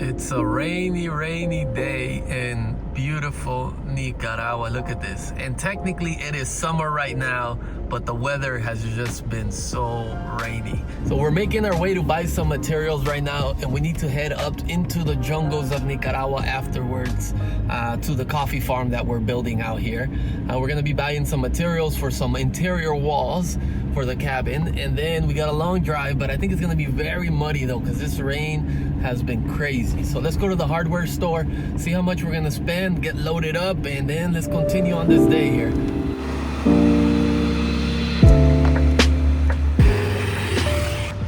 It's a rainy day in beautiful Nicaragua. Look at this. And technically it is summer right now, but the weather has just been so rainy. So we're making our way to buy some materials right now, and we need to head up into the jungles of Nicaragua afterwards to the coffee farm that we're building out here. We're gonna be buying some materials for some interior walls for the cabin, and then we got a long drive, but I think it's gonna be very muddy though, because this rain has been crazy. So let's go to the hardware store, see how much we're gonna spend, get loaded up, and then let's continue on this day here.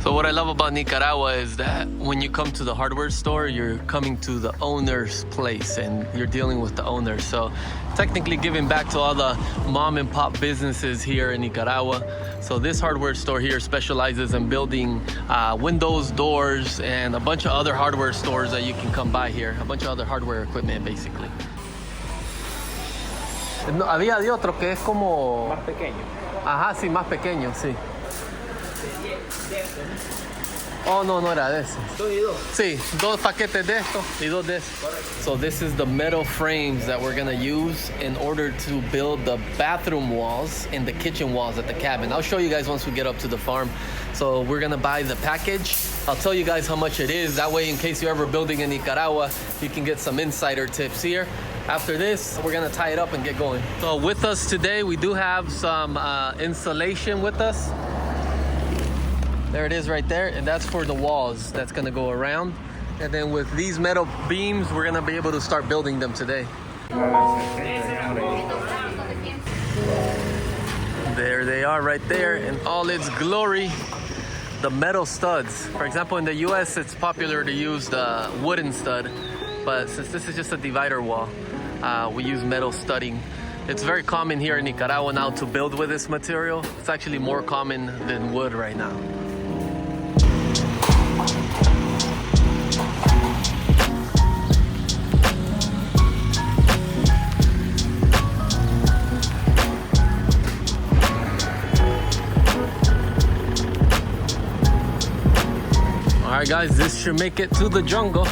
So what I love about Nicaragua is that when you come to the hardware store, you're coming to the owner's place and you're dealing with the owner. So technically giving back to all the mom and pop businesses here in Nicaragua. So this hardware store here specializes in building windows, doors, and a bunch of other hardware stores that you can come by here. A bunch of other hardware equipment, basically. No, había de otro que es como... Más pequeño. Ajá, sí, más pequeño, sí. Oh, no era de ese. Dos y dos. Sí, dos paquetes de esto y dos de eso. So this is the metal frames that we're gonna use in order to build the bathroom walls and the kitchen walls at the cabin. I'll show you guys once we get up to the farm. So we're gonna buy the package. I'll tell you guys how much it is. That way, in case you're ever building in Nicaragua, you can get some insider tips here. After this, we're gonna tie it up and get going. So with us today, we do have some insulation with us. There it is right there, and that's for the walls that's gonna go around. And then with these metal beams, we're gonna be able to start building them today. There they are right there in all its glory. The metal studs. For example, in the US, it's popular to use the wooden stud, but since this is just a divider wall, we use metal studding. It's very common here in Nicaragua now to build with this material. It's actually more common than wood right now. All right, guys, this should make it to the jungle.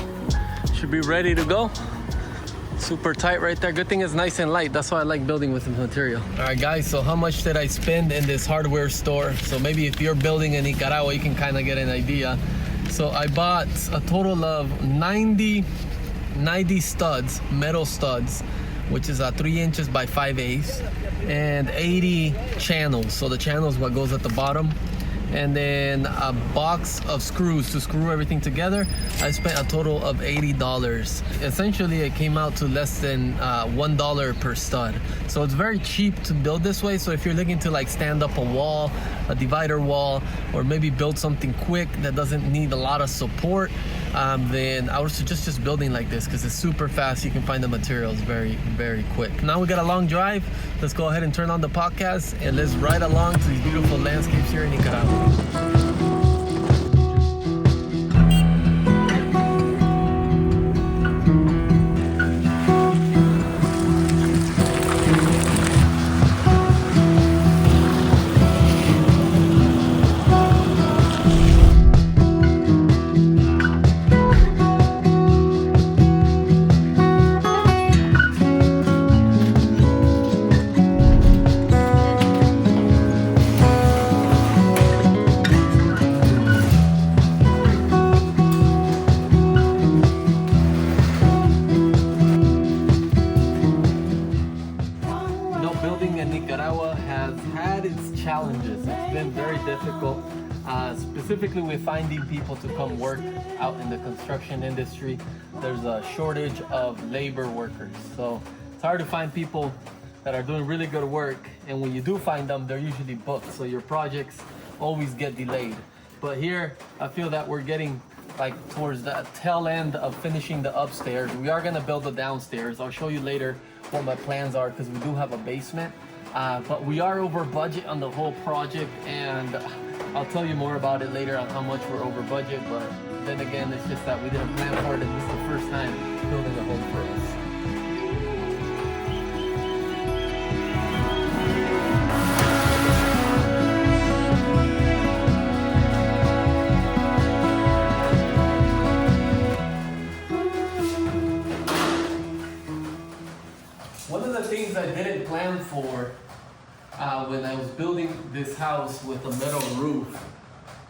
Should be ready to go. Super tight right there. Good thing it's nice and light. That's why I like building with this material. All right, guys, so how much did I spend in this hardware store? So maybe if you're building in Nicaragua, you can kind of get an idea. So I bought a total of 90 studs, metal studs, which is 3 inches by 5/8, and 80 channels. So the channel is what goes at the bottom. And then a box of screws to screw everything together. I spent a total of $80. Essentially, it came out to less than $1 per stud. So it's very cheap to build this way. So if you're looking to like stand up a wall, a divider wall, or maybe build something quick that doesn't need a lot of support, then I would suggest just building like this because it's super fast. You can find the materials very, very quick. Now we got a long drive. Let's go ahead and turn on the podcast and let's ride along to these beautiful landscapes here in Nicaragua. Building in Nicaragua has had its challenges. It's been very difficult, specifically with finding people to come work out in the construction industry. There's a shortage of labor workers. So it's hard to find people that are doing really good work. And when you do find them, they're usually booked. So your projects always get delayed. But here, I feel that we're getting like towards the tail end of finishing the upstairs. We are gonna build the downstairs. I'll show you later what my plans are because we do have a basement. But we are over budget on the whole project, and I'll tell you more about it later on how much we're over budget. But then again, it's just that we didn't plan for it, and this is the first time building a home for us. planned for when I was building this house with a metal roof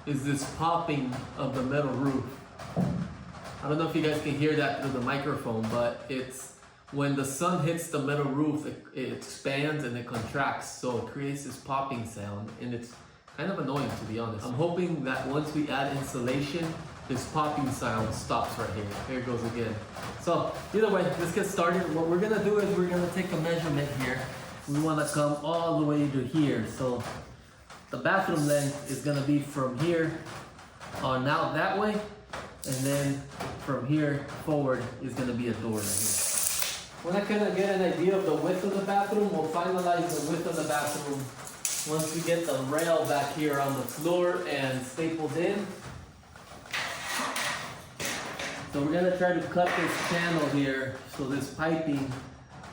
is this popping of the metal roof. I don't know if you guys can hear that through the microphone, but it's when the sun hits the metal roof, it expands and it contracts, so it creates this popping sound, and it's kind of annoying, to be honest. I'm hoping that once we add insulation, this popping sound stops right here. Here it goes again. So either way, let's get started. What we're gonna do is we're gonna take a measurement here. We wanna come all the way to here. So the bathroom length is gonna be from here on out that way, and then from here forward is gonna be a door right here. When I kind of get an idea of the width of the bathroom, we'll finalize the width of the bathroom once we get the rail back here on the floor and stapled in. So we're gonna try to cut this channel here so this piping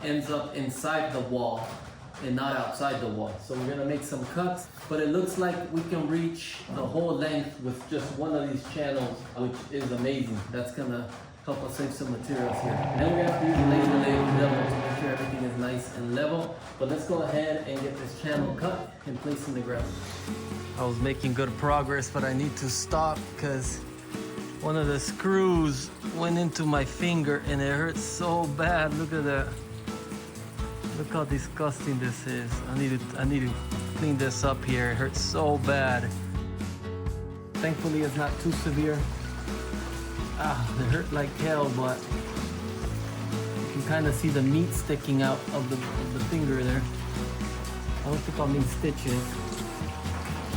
ends up inside the wall and not outside the wall. So we're gonna make some cuts, but it looks like we can reach the whole length with just one of these channels, which is amazing. That's gonna help us save some materials here. And then we're gonna have to use the laser level to make sure everything is nice and level. But let's go ahead and get this channel cut and place in the ground. I was making good progress, but I need to stop because one of the screws went into my finger and it hurts so bad. Look at that. Look how disgusting this is. I need to clean this up here. It hurts so bad. Thankfully, it's not too severe. It hurt like hell, but you can kind of see the meat sticking out of the finger there. I don't think I'll need stitches.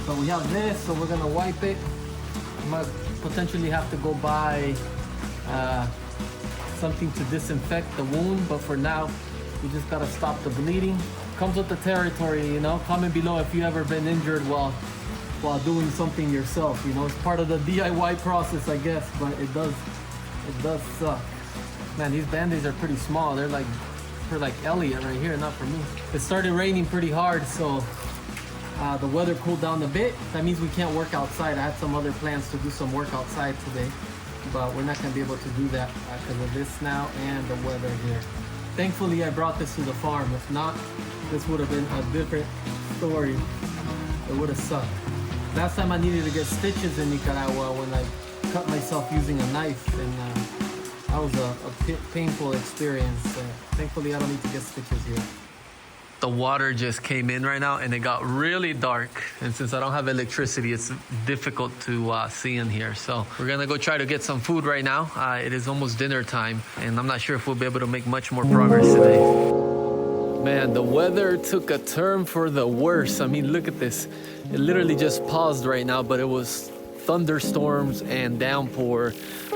So we have this, so we're gonna wipe it. I might potentially have to go buy something to disinfect the wound, but for now, we just gotta stop the bleeding. Comes with the territory, you know. Comment below if you ever been injured while doing something yourself. You know, it's part of the DIY process, I guess, but it does suck. Man, these band-aids are pretty small. They're like for like Elliot right here, not for me. It started raining pretty hard, so the weather cooled down a bit. That means we can't work outside. I had some other plans to do some work outside today, but we're not gonna be able to do that because of this now and the weather here. Thankfully, I brought this to the farm. If not, this would have been a different story. It would have sucked. Last time I needed to get stitches in Nicaragua when I cut myself using a knife, and that was a painful experience. Thankfully, I don't need to get stitches here. The water just came in right now and it got really dark. And since I don't have electricity, it's difficult to see in here. So we're gonna go try to get some food right now. It is almost dinner time and I'm not sure if we'll be able to make much more progress today. Man, the weather took a turn for the worse. I mean, look at this. It literally just paused right now, but it was thunderstorms and downpour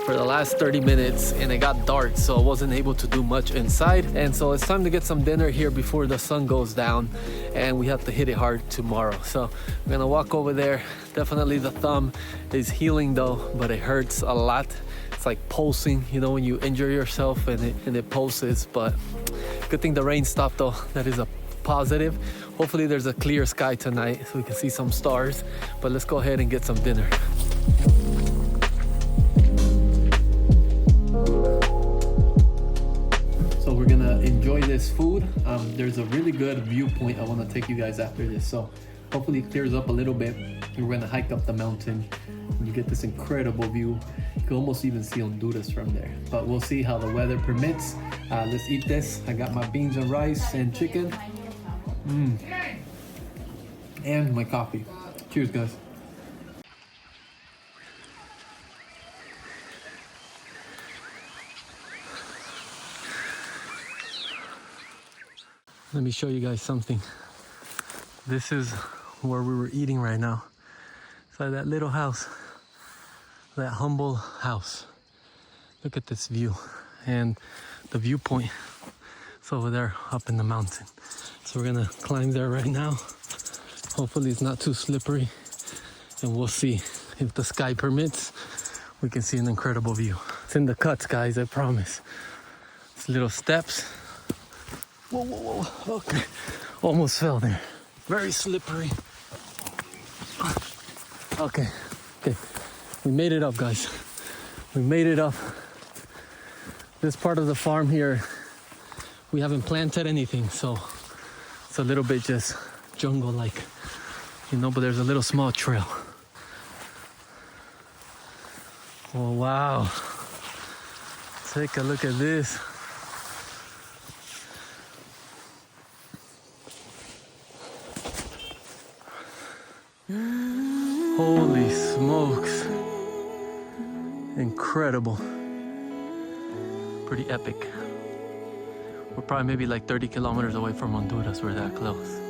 for the last 30 minutes and it got dark, so I wasn't able to do much inside. And so it's time to get some dinner here before the sun goes down and we have to hit it hard tomorrow. So I'm gonna walk over there. Definitely the thumb is healing though, but it hurts a lot. It's like pulsing, you know, when you injure yourself and it pulses. But good thing the rain stopped though. That is a positive. Hopefully there's a clear sky tonight so we can see some stars. But let's go ahead and get some dinner. So we're gonna enjoy this food. There's a really good viewpoint I want to take you guys after this. So hopefully it clears up a little bit. We're gonna hike up the mountain and you get this incredible view. You can almost even see Honduras from there, but we'll see how the weather permits. Let's eat this. I got my beans and rice and chicken. And my coffee. Cheers, guys. Let me show you guys something. This is where we were eating right now. It's like that little house, that humble house. Look at this view and the viewpoint. It's over there up in the mountain. So we're gonna climb there right now. Hopefully it's not too slippery and we'll see. If the sky permits, we can see an incredible view. It's in the cuts, guys, I promise. It's little steps. Whoa, whoa, whoa, okay. Almost fell there. Very slippery. Okay, we made it up, guys. We made it up. This part of the farm here, we haven't planted anything, so It's a little bit just jungle-like, you know, but there's a little small trail. Oh, wow. Take a look at this. Holy smokes. Incredible. Pretty epic. We're probably maybe like 30 kilometers away from Honduras. We're that close.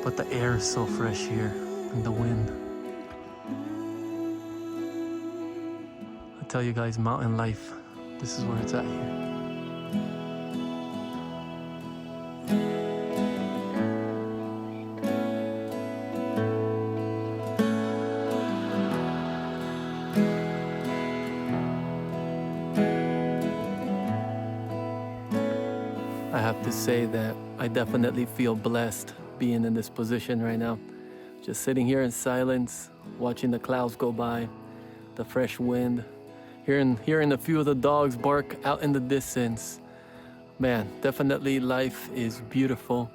But the air is so fresh here and the wind. I tell you guys, mountain life, this is where it's at here. I have to say that I definitely feel blessed being in this position right now. Just sitting here in silence, watching the clouds go by, the fresh wind, hearing a few of the dogs bark out in the distance. Man, definitely life is beautiful.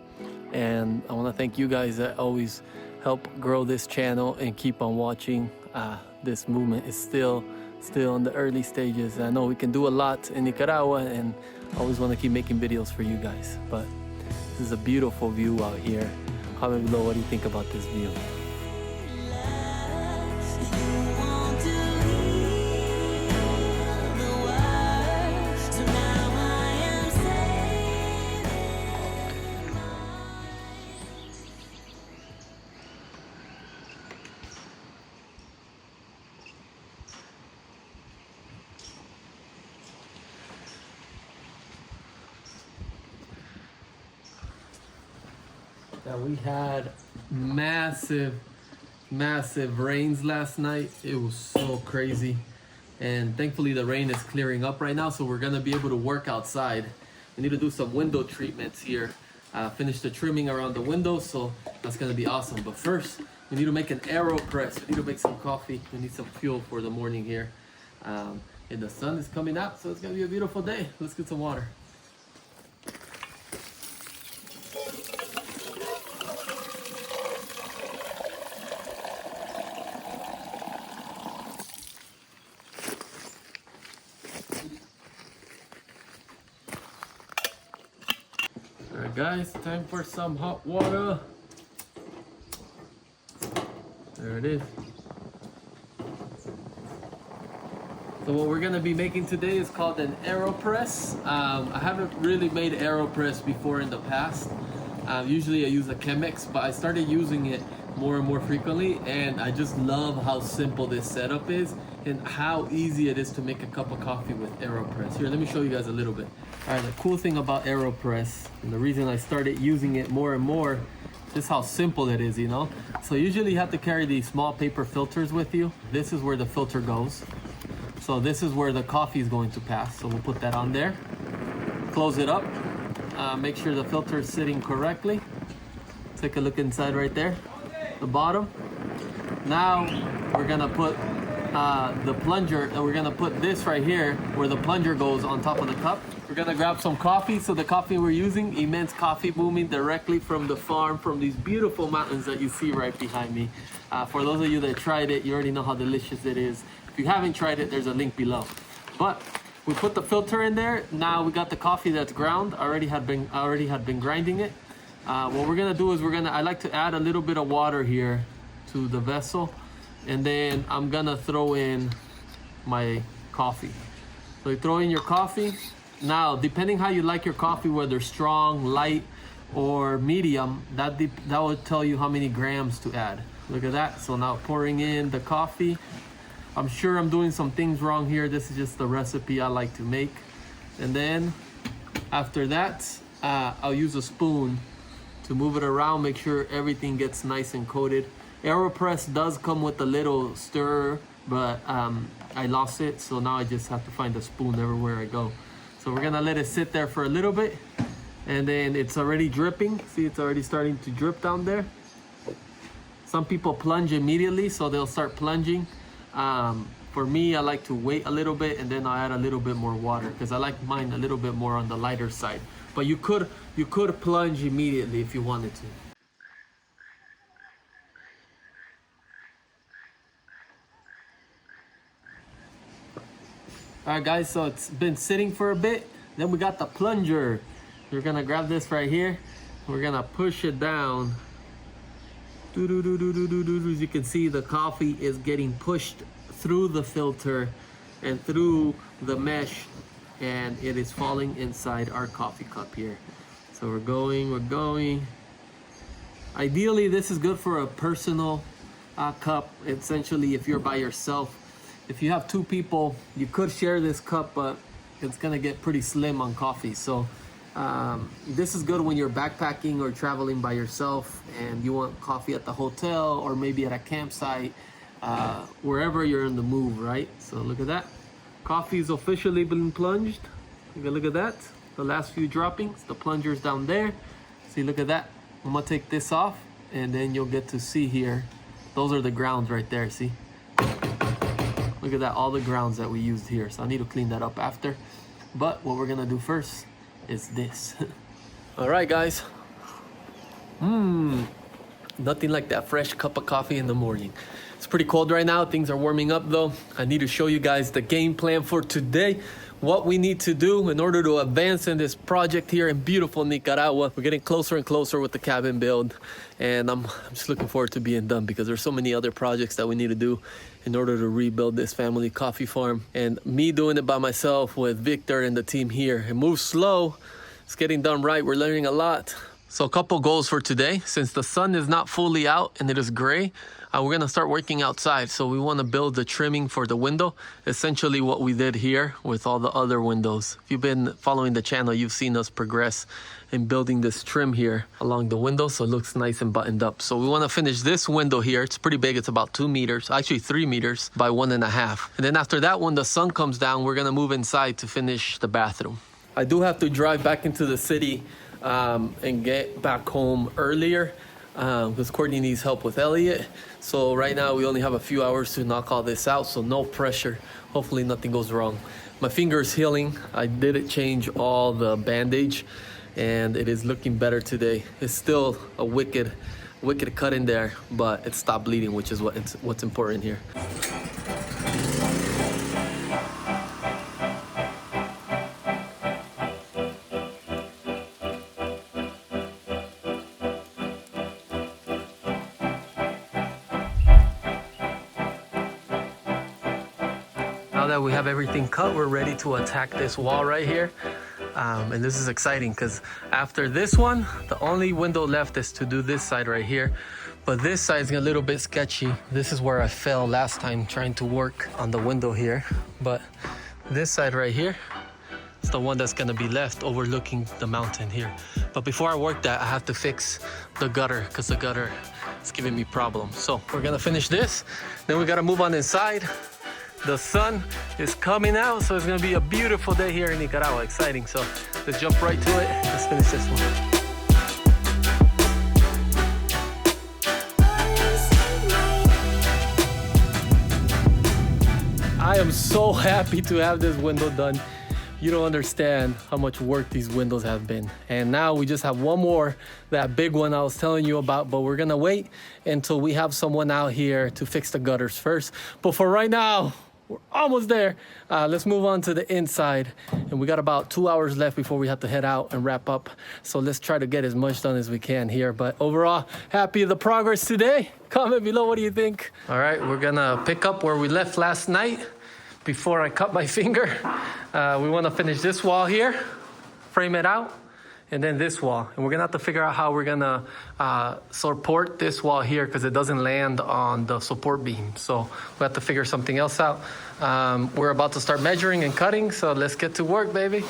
And I want to thank you guys that always help grow this channel and keep on watching. This movement is still in the early stages. I know we can do a lot in Nicaragua, and I always want to keep making videos for you guys. But this is a beautiful view out here. Comment below, what do you think about this view? Yeah, we had massive rains last night. It was so crazy, and thankfully the rain is clearing up right now, so we're gonna be able to work outside. We need to do some window treatments here, finish the trimming around the windows, so that's gonna be awesome. But first, we need to make an AeroPress. We need to make some coffee. We need some fuel for the morning here, and the sun is coming out, so it's gonna be a beautiful day. Let's get some water. Alright guys, time for some hot water. There it is. So what we're gonna be making today is called an AeroPress. I haven't really made AeroPress before in the past. Usually I use a Chemex, but I started using it more and more frequently, and I just love how simple this setup is and how easy it is to make a cup of coffee with AeroPress. Here, let me show you guys a little bit. All right, the cool thing about AeroPress, and the reason I started using it more and more, just how simple it is, you know? So usually you have to carry these small paper filters with you. This is where the filter goes. So this is where the coffee is going to pass. So we'll put that on there. Close it up. Make sure the filter is sitting correctly. Take a look inside right there, the bottom. Now we're gonna put the plunger, and we're gonna put this right here where the plunger goes on top of the cup. We're gonna grab some coffee. So the coffee we're using, Immense Coffee, booming directly from the farm, from these beautiful mountains that you see right behind me. For those of you that tried it, you already know how delicious it is. If you haven't tried it, there's a link below. But we put the filter in there. Now we got the coffee that's ground. I already had been grinding it. What we're gonna do is I like to add a little bit of water here to the vessel, and then I'm gonna throw in my coffee. So you throw in your coffee. Now, depending how you like your coffee, whether strong, light, or medium, that will tell you how many grams to add. Look at that. So now pouring in the coffee. I'm sure I'm doing some things wrong here. This is just the recipe I like to make. And then after that, I'll use a spoon to move it around, make sure everything gets nice and coated. AeroPress does come with a little stirrer, but I lost it, so now I just have to find a spoon everywhere I go. So we're gonna let it sit there for a little bit, and then it's already dripping. See, it's already starting to drip down there. Some people plunge immediately, so they'll start plunging. For me, I like to wait a little bit and then I add a little bit more water because I like mine a little bit more on the lighter side. But you could plunge immediately if you wanted to. All right, guys, so it's been sitting for a bit. Then we got the plunger. We're gonna grab this right here. We're gonna push it down. As you can see, the coffee is getting pushed through the filter and through the mesh, and it is falling inside our coffee cup here. So we're going. Ideally, this is good for a personal cup. Essentially, if you're by yourself. If you have two people, you could share this cup, but it's gonna get pretty slim on coffee. So this is good when you're backpacking or traveling by yourself and you want coffee at the hotel or maybe at a campsite, wherever you're in the move, right? So look at that. Coffee's officially been plunged. Look at that. The last few droppings, the plunger's down there. See, look at that. I'm gonna take this off and then you'll get to see here. Those are the grounds right there, see? Look at that, all the grounds that we used here. So I need to clean that up after. But what we're gonna do first is this. All right, guys. Nothing like that fresh cup of coffee in the morning. It's pretty cold right now. Things are warming up though. I need to show you guys the game plan for today. What we need to do in order to advance in this project here in beautiful Nicaragua. We're getting closer and closer with the cabin build. And I'm just looking forward to being done because there's so many other projects that we need to do in order to rebuild this family coffee farm. And me doing it by myself with Victor and the team here. It moves slow. It's getting done right. We're learning a lot. So a couple goals for today. Since the sun is not fully out and it is gray, we're gonna start working outside. So we wanna build the trimming for the window. Essentially what we did here with all the other windows. If you've been following the channel, you've seen us progress in building this trim here along the window so it looks nice and buttoned up. So we wanna finish this window here. It's pretty big, it's about 2 meters, actually 3 meters by 1.5. And then after that, when the sun comes down, we're gonna move inside to finish the bathroom. I do have to drive back into the city and get back home earlier because Courtney needs help with Elliot. So right now we only have a few hours to knock all this out, so no pressure. Hopefully nothing goes wrong. My finger is healing. I did change all the bandage and it is looking better today. It's still a wicked cut in there, but it stopped bleeding, which is what's important here. Now that we have everything cut, we're ready to attack this wall right here. And this is exciting because after this one, the only window left is to do this side right here. But this side is a little bit sketchy. This is where I fell last time trying to work on the window here. But this side right here is the one that's gonna be left overlooking the mountain here. But before I work that, I have to fix the gutter because the gutter is giving me problems. So we're gonna finish this. Then we gotta move on inside. The sun is coming out, so it's gonna be a beautiful day here in Nicaragua. Exciting, so let's jump right to it. Let's finish this one. I am so happy to have this window done. You don't understand how much work these windows have been. And now we just have one more, that big one I was telling you about, but we're gonna wait until we have someone out here to fix the gutters first. But for right now, we're almost there. Let's move on to the inside. And we got about 2 hours left before we have to head out and wrap up. So let's try to get as much done as we can here. But overall, happy with the progress today. Comment below, what do you think? All right, we're gonna pick up where we left last night before I cut my finger. We wanna finish this wall here, frame it out, and then this wall. And we're gonna have to figure out how we're gonna support this wall here because it doesn't land on the support beam. So we have to figure something else out. We're about to start measuring and cutting, so let's get to work, baby.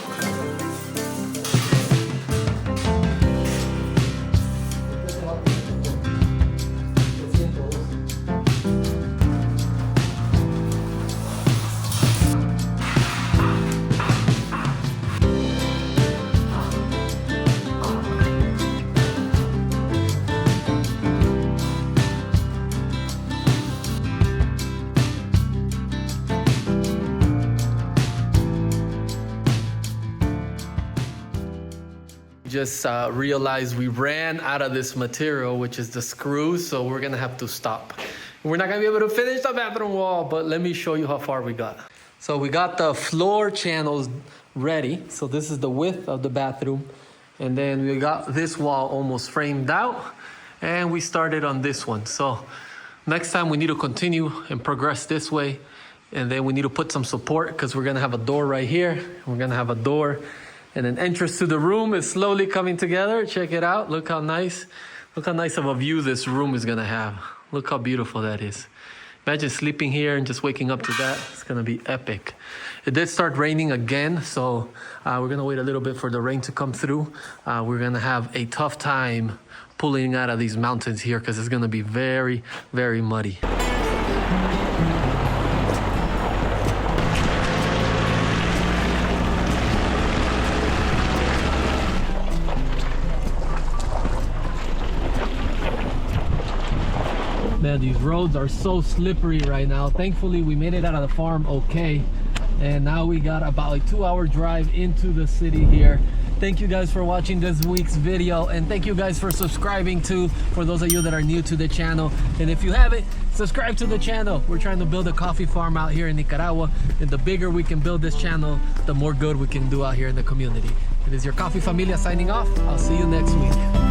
just realized we ran out of this material, which is the screws, so we're gonna have to stop. We're not gonna be able to finish the bathroom wall, but let me show you how far we got. So we got the floor channels ready. So this is the width of the bathroom. And then we got this wall almost framed out, and we started on this one. So next time we need to continue and progress this way. And then we need to put some support because we're gonna have a door right here. We're gonna have a door and an entrance to the room is slowly coming together. Check it out, look how nice of a view this room is gonna have. Look how beautiful that is. Imagine sleeping here and just waking up to that. It's gonna be epic. It did start raining again, so we're gonna wait a little bit for the rain to come through. We're gonna have a tough time pulling out of these mountains here because it's gonna be very, very muddy. Man, these roads are so slippery right now. Thankfully, we made it out of the farm okay. And now we got about a 2-hour drive into the city here. Thank you guys for watching this week's video. And thank you guys for subscribing too, for those of you that are new to the channel. And if you haven't, subscribe to the channel. We're trying to build a coffee farm out here in Nicaragua. And the bigger we can build this channel, the more good we can do out here in the community. It is your Coffee Familia signing off. I'll see you next week.